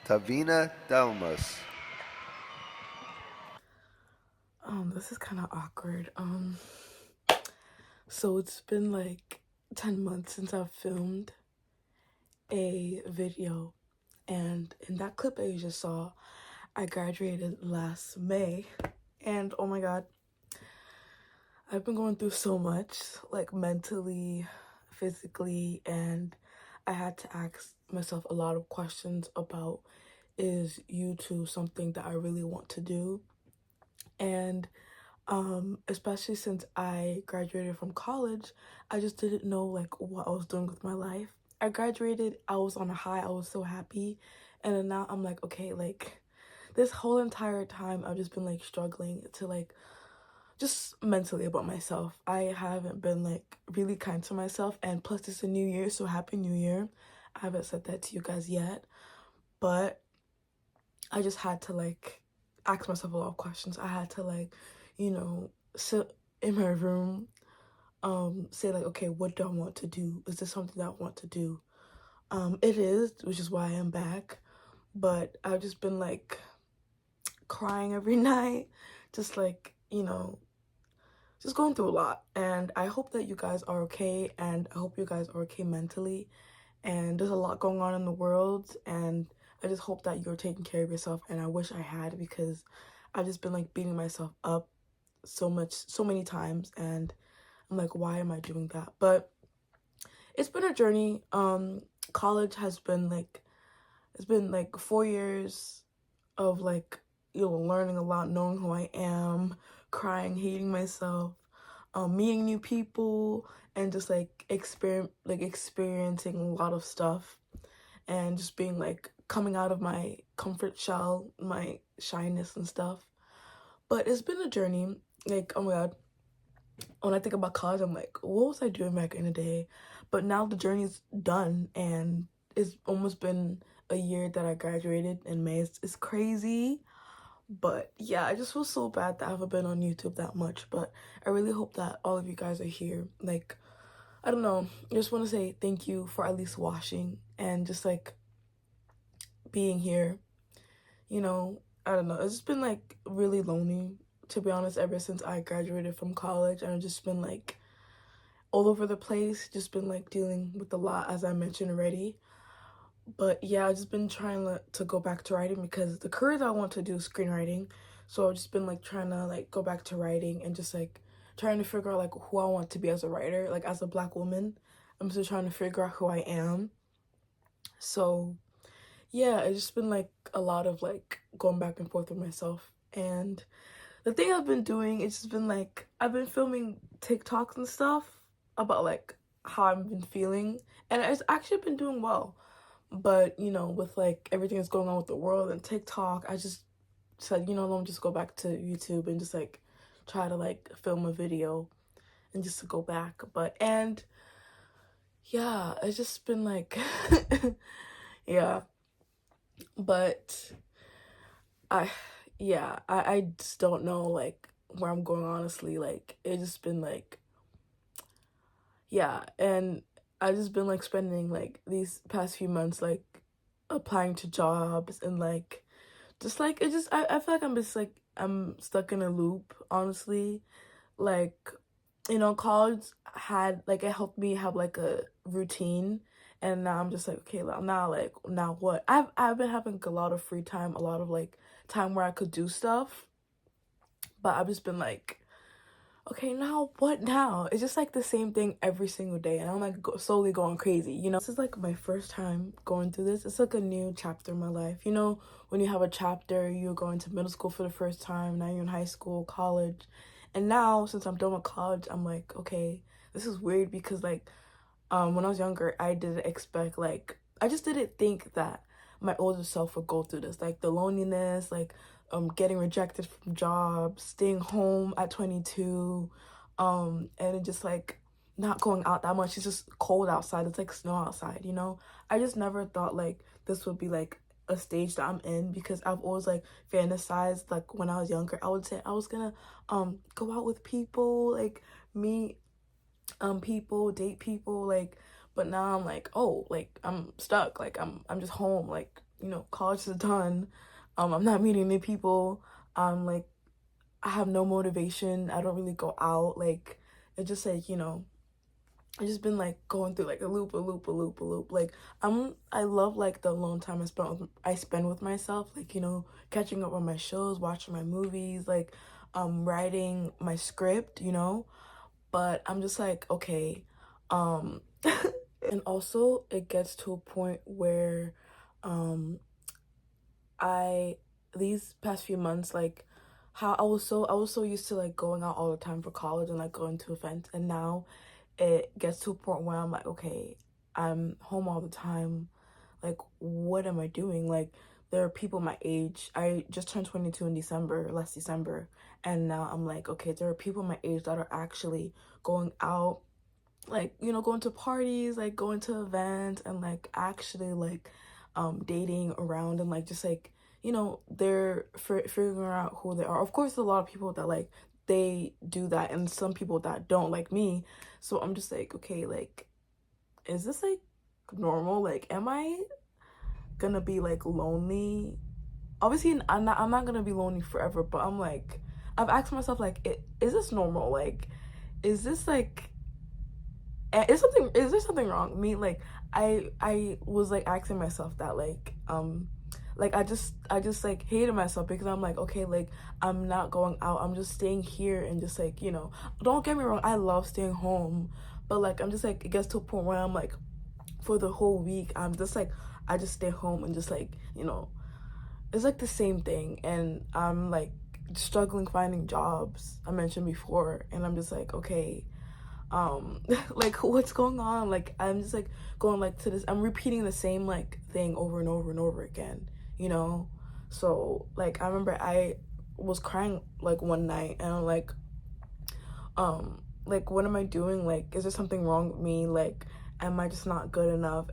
Tavina Delmas. This is kind of awkward. So it's been like 10 months since I've filmed a video, and in that clip that you just saw, I graduated last May, and oh my god, I've been going through so much, like mentally, physically, and I had to ask myself a lot of questions about, is YouTube something that I really want to do? And especially since I graduated from college, I just didn't know like what I was doing with my life. I graduated, I was on a high, I was so happy, and then now I'm like, okay, like this whole entire time I've just been like struggling to like just mentally about myself. I haven't been like really kind to myself, and plus it's a new year, so happy new year. I haven't said that to you guys yet, but I just had to like ask myself a lot of questions. I had to like, sit in my room, say like, okay, what do I want to do? Is this something that I want to do? It is, which is why I'm back. But I've just been like crying every night, just like, just going through a lot. And I hope that you guys are okay, and I hope you guys are okay mentally. And there's a lot going on in the world, and I just hope that you're taking care of yourself. And I wish I had, because I've just been like beating myself up so many times, and I'm like, why am I doing that? But it's been a journey. College has been like, it's been like 4 years of like, learning a lot, knowing who I am, crying, hating myself, meeting new people, and just like experiencing a lot of stuff, and just being like coming out of my comfort shell, my shyness and stuff. But it's been a journey. Like, oh my god, when I think about college, I'm like, what was I doing back in the day? But now the journey's done, and it's almost been a year that I graduated in May. It's crazy. But yeah, I just feel so bad that I haven't been on YouTube that much. But I really hope that all of you guys are here. Like, I don't know. I just want to say thank you for at least watching and just like being here. I don't know. It's just been like really lonely, to be honest, ever since I graduated from college. And I've just been like all over the place, just been like dealing with a lot, as I mentioned already. But yeah, I've just been trying to go back to writing, because the career that I want to do is screenwriting. So I've just been like trying to like go back to writing, and just like trying to figure out like who I want to be as a writer. Like, as a Black woman, I'm still trying to figure out who I am. So yeah, it's just been like a lot of like going back and forth with myself. And the thing I've been doing, it's just been like, I've been filming TikToks and stuff about like how I've been feeling, and it's actually been doing well. But with like everything that's going on with the world and TikTok, I just said, let me just go back to YouTube and just like try to like film a video, and just to go back. But and yeah, it's just been like yeah. But I yeah, I just don't know like where I'm going, honestly. Like, it's just been like, yeah. And I just been like spending like these past few months like applying to jobs, and like just like it just I feel like I'm just like I'm stuck in a loop, honestly. Like, college had like, it helped me have like a routine, and now I'm just like, okay, now like, now what? I've been having a lot of free time, a lot of like time where I could do stuff, but I've just been like, okay, now what now? It's just like the same thing every single day, and I'm like slowly going crazy. This is like my first time going through this. It's like a new chapter in my life. When you have a chapter, you're going to middle school for the first time, now you're in high school, college. And now, since I'm done with college, I'm like, okay, this is weird, because like when I was younger, I didn't expect, like, I just didn't think that my older self would go through this, like the loneliness, like getting rejected from jobs, staying home at 22, and it just like not going out that much. It's just cold outside. It's like snow outside. I just never thought like this would be like a stage that I'm in, because I've always like fantasized, like when I was younger, I would say I was gonna go out with people, like meet people, date people, like. But now I'm like, oh, like I'm stuck, like I'm just home, like college is done. I'm not meeting any people. Like, I have no motivation. I don't really go out. Like, it's just like, I just been like going through like a loop, a loop, a loop, a loop. Like, I love like the alone time I spend with myself. Like, catching up on my shows, watching my movies, like writing my script, But I'm just like, okay. Um and also it gets to a point where um I these past few months, like, how I was so used to like going out all the time for college and like going to events, and now it gets to a point where I'm like, okay, I'm home all the time. Like, what am I doing? Like, there are people my age. I just turned 22 in December, last December, and now I'm like, okay, there are people my age that are actually going out, like, going to parties, like going to events, and like actually like dating around, and like just like, they're figuring out who they are. Of course, there's a lot of people that like they do that, and some people that don't, like me. So I'm just like, okay, like, is this like normal? Like, am I gonna be like lonely? Obviously I'm not gonna be lonely forever, but I'm like, I've asked myself, like, is this normal? Like, is this like, is there something wrong? Me, like, I was like asking myself that, like, I just like hated myself because I'm like, okay, like, I'm not going out, I'm just staying here, and just like, don't get me wrong, I love staying home, but like, I'm just like, it gets to a point where I'm like, for the whole week I'm just like, I just stay home and just like, it's like the same thing, and I'm like struggling finding jobs, I mentioned before, and I'm just like, okay, like, what's going on? Like, I'm just like going like to this, I'm repeating the same like thing over and over and over again, you know so like, I remember I was crying like one night, and I'm like, what am I doing? Like, is there something wrong with me? Like, am I just not good enough?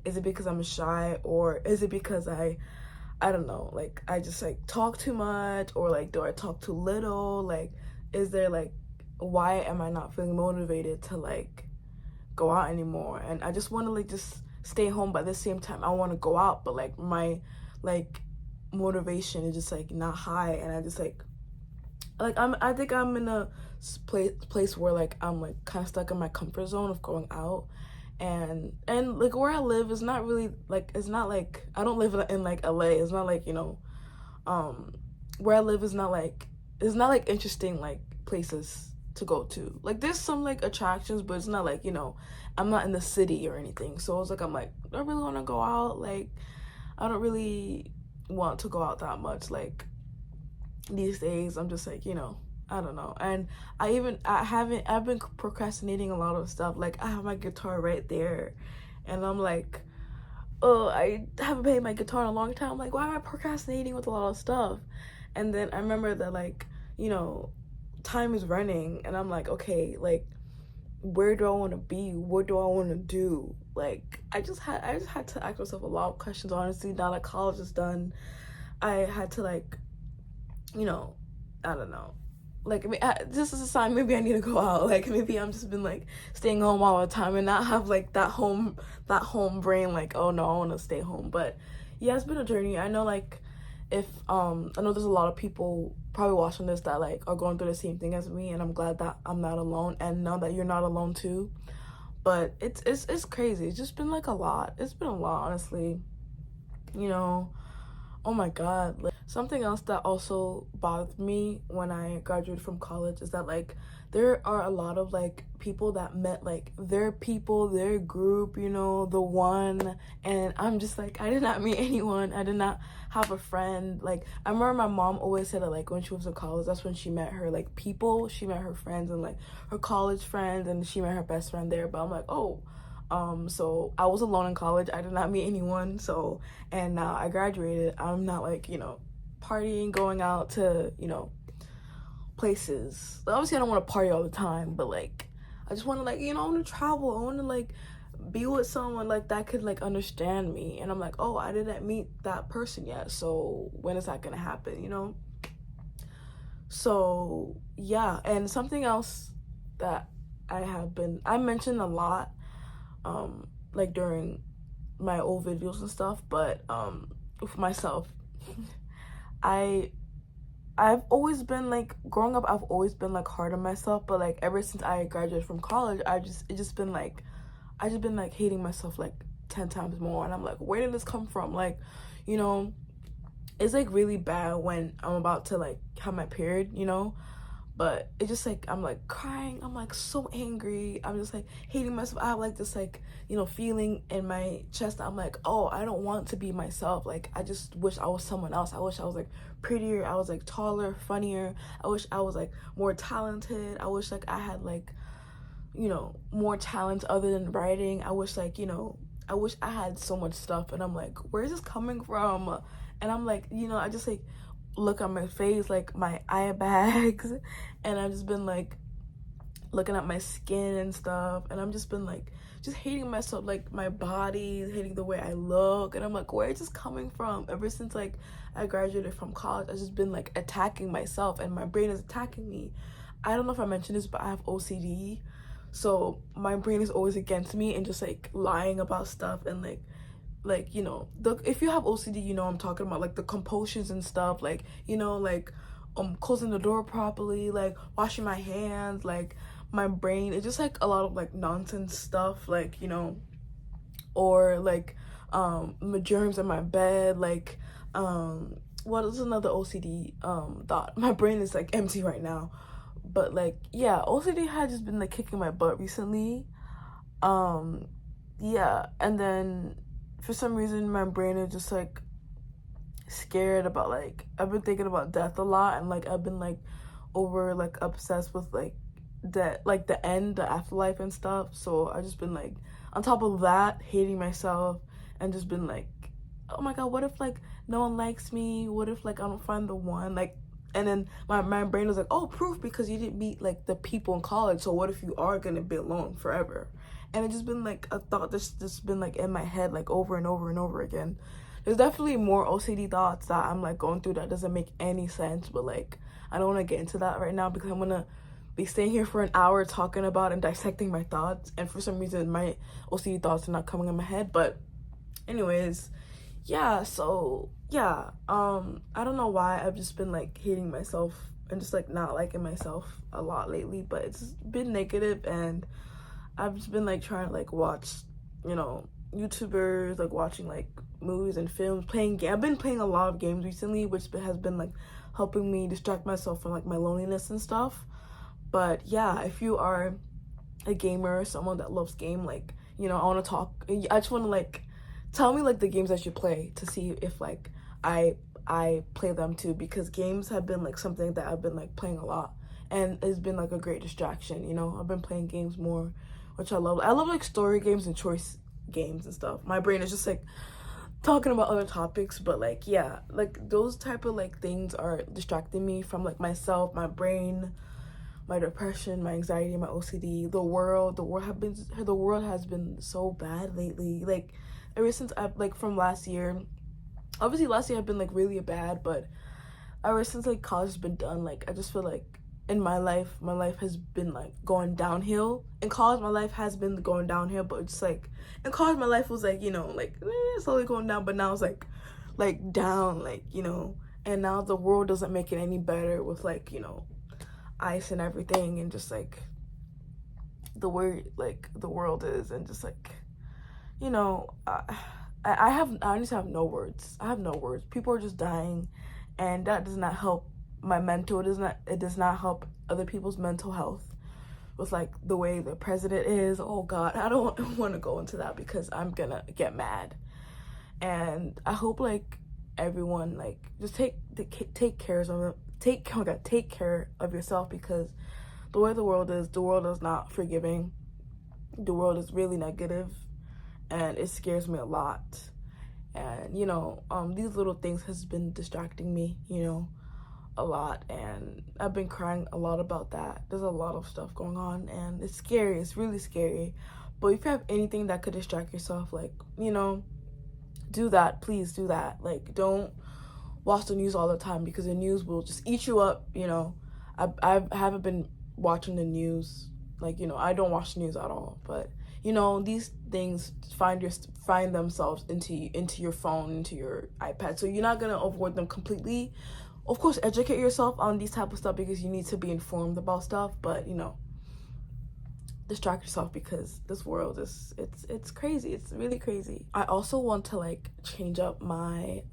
Is it because I'm shy, or is it because I don't know, like, I just like talk too much, or like, do I talk too little? Like, is there like, why am I not feeling motivated to like go out anymore? And I just want to like just stay home, but at the same time I want to go out, but like my like motivation is just like not high, and I just like I think I'm in a place where like I'm like kind of stuck in my comfort zone of going out, and like where I live is not really like, it's not like, I don't live in like LA. It's not like, um where I live is not like, it's not like interesting like places to go to. Like, there's some like attractions, but it's not like, I'm not in the city or anything. So I was like, I'm like, I really want to go out. Like, I don't really want to go out that much. Like, these days I'm just like, I don't know. And I've been procrastinating a lot of stuff. Like, I have my guitar right there, and I'm like, oh, I haven't played my guitar in a long time. Like, why am I procrastinating with a lot of stuff? And then I remember that, like, time is running, and I'm like, okay, like, where do I want to be? What do I want to do? Like, I just had to ask myself a lot of questions, honestly. Now that college is done, I had to like, you know, I don't know. Like, I mean, this is a sign maybe I need to go out. Like, maybe I'm just been like staying home all the time and not have like that home brain. Like, oh no, I want to stay home. But yeah, it's been a journey. I know, like, if I know there's a lot of people probably watching this that like are going through the same thing as me, and I'm glad that I'm not alone, and know that you're not alone too. But it's crazy. It's just been like a lot. It's been a lot, honestly. You know, oh my God. Like, something else that also bothered me when I graduated from college is that like there are a lot of like people that met like their people, their group, the one, and I'm just like, I did not meet anyone. I did not have a friend. Like, I remember my mom always said that like when she was in college, that's when she met her like people. She met her friends, and like her college friends, and she met her best friend there. But I'm like, oh, so I was alone in college. I did not meet anyone. So, and now I graduated. I'm not like, partying, going out to, places. Obviously, I don't want to party all the time, but like, I just want to like, I want to travel. I want to like be with someone like that could like understand me. And I'm like, oh, I didn't meet that person yet. So when is that gonna happen? So yeah, and something else that I mentioned a lot, like during my old videos and stuff, but with myself. I I've always been like growing up. I've always been like hard on myself, but like ever since I graduated from college, it just been like I just been like hating myself like 10 times more, and I'm like, where did this come from? Like, you know, it's like really bad when I'm about to like have my period, you know, but it just like I'm like crying, I'm like so angry, I'm just like hating myself. I have like this like, you know, feeling in my chest. I'm like, oh, I don't want to be myself. Like I just wish I was someone else. I wish I was like prettier, I was like taller, funnier, I wish I was like more talented, I wish like I had like, you know, more talents other than writing. I wish like, you know, I wish I had so much stuff, and I'm like, where is this coming from? And I'm like, you know, I just like look at my face, like my eye bags, and I've just been like looking at my skin and stuff, and I'm just been like just hating myself, like my body, hating the way I look, and I'm like, where is this coming from? Ever since like I graduated from college, I've just been like attacking myself, and my brain is attacking me. I don't know if I mentioned this, but I have OCD, so my brain is always against me and just like lying about stuff, and like, you know, the if you have OCD, you know I'm talking about, like the compulsions and stuff, like, you know, like closing the door properly, like washing my hands, like my brain, it's just like a lot of like nonsense stuff, like, you know, or like my germs in my bed, like what is another OCD thought? My brain is like empty right now. But like, yeah, OCD had just been like kicking my butt recently. um yeah, and then for some reason my brain is just like scared about, like, I've been thinking about death a lot, and like I've been like over like obsessed with like that, like the end, the afterlife and stuff. So I just been like on top of that hating myself, and just been like, oh my god, what if like no one likes me, what if like I don't find the one, like, and then my brain was like, oh, proof, because you didn't meet like the people in college, so what if you are gonna be alone forever? And it's just been like a thought that's just been like in my head like over and over and over again. There's definitely more OCD thoughts that I'm like going through that doesn't make any sense, but like I don't want to get into that right now because I'm gonna be staying here for an hour talking about and dissecting my thoughts, and for some reason my OCD thoughts are not coming in my head. But anyways, yeah, so yeah, I don't know why I've just been like hating myself and just like not liking myself a lot lately, but it's been negative, and I've just been like trying to like watch, you know, YouTubers, like watching like movies and films, playing I've been playing a lot of games recently, which has been like helping me distract myself from like my loneliness and stuff. But yeah, if you are a gamer, someone that loves game, like, you know, I want to talk, I just want to like tell me like the games I should play to see if like I play them too, because games have been like something that I've been like playing a lot, and it's been like a great distraction, you know. I've been playing games more, which I love. I love like story games and choice games and stuff. My brain is just like talking about other topics, but like, yeah, like those type of like things are distracting me from like myself, my brain, my depression, my anxiety, my OCD, the world has been so bad lately. Like ever since I've like from last year, obviously last year I've been like really bad, but ever since like college has been done, like I just feel like in my life has been like going downhill. In college my life has been going downhill, but it's like in college my life was like, you know, like slowly going down, but now it's like down, like, you know. And now the world doesn't make it any better with like, you know, ice and everything, and just like the way like the world is, and just like, you know, I just have no words. I have no words. People are just dying, and that does not help my mental. It does not help other people's mental health with like the way the president is. Oh god, I don't want to go into that because I'm gonna get mad. And I hope like everyone like just take care of them. Take care of yourself, because the way the world is not forgiving. The world is really negative, and it scares me a lot. And you know, these little things has been distracting me, you know, a lot, and I've been crying a lot about that. There's a lot of stuff going on, and it's scary. It's really scary. But if you have anything that could distract yourself, like, you know, do that. Please do that. Like, don't watch the news all the time, because the news will just eat you up, you know. I haven't been watching the news, like, you know, I don't watch the news at all, but You know, these things find themselves into your phone, into your iPad. So you're not gonna avoid them completely. Of course, educate yourself on these type of stuff because you need to be informed about stuff. But you know, distract yourself because this world is it's crazy. It's really crazy. I also want to like change up my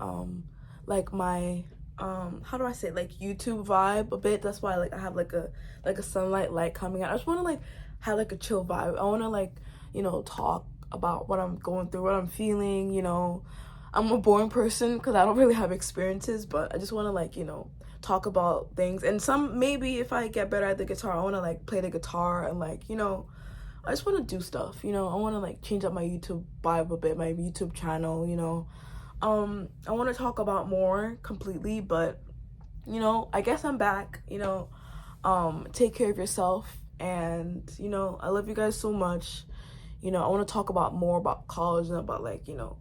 like my how do I say it? Like YouTube vibe a bit. That's why like I have like a sunlight light coming out. I just want to like have like a chill vibe. I want to like, you know, talk about what I'm going through, what I'm feeling, you know. I'm a boring person because I don't really have experiences, but I just want to like, you know, talk about things. And some, maybe if I get better at the guitar, I want to like play the guitar and like, you know, I just want to do stuff, you know. I want to like change up my YouTube vibe a bit, my YouTube channel, you know. I want to talk about more completely, but you know, I guess I'm back, you know. Take care of yourself, and you know, I love you guys so much. You know, I want to talk about more about college and about like, you know,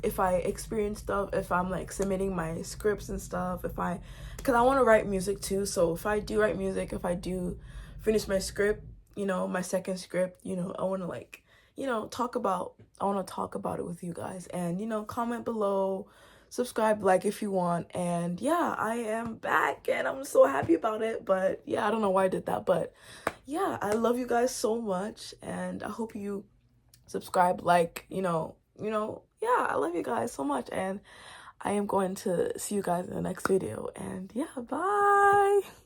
if I experience stuff, if I'm like submitting my scripts and stuff, because I want to write music too. So if I do write music, if I do finish my script, you know, my second script, you know, I want to like, you know, I want to talk about it with you guys, and you know, comment below, subscribe, like if you want. And yeah, I am back and I'm so happy about it. But yeah, I don't know why I did that, but yeah, I love you guys so much, and I hope you subscribe, like, yeah, I love you guys so much, and I am going to see you guys in the next video. And yeah, bye.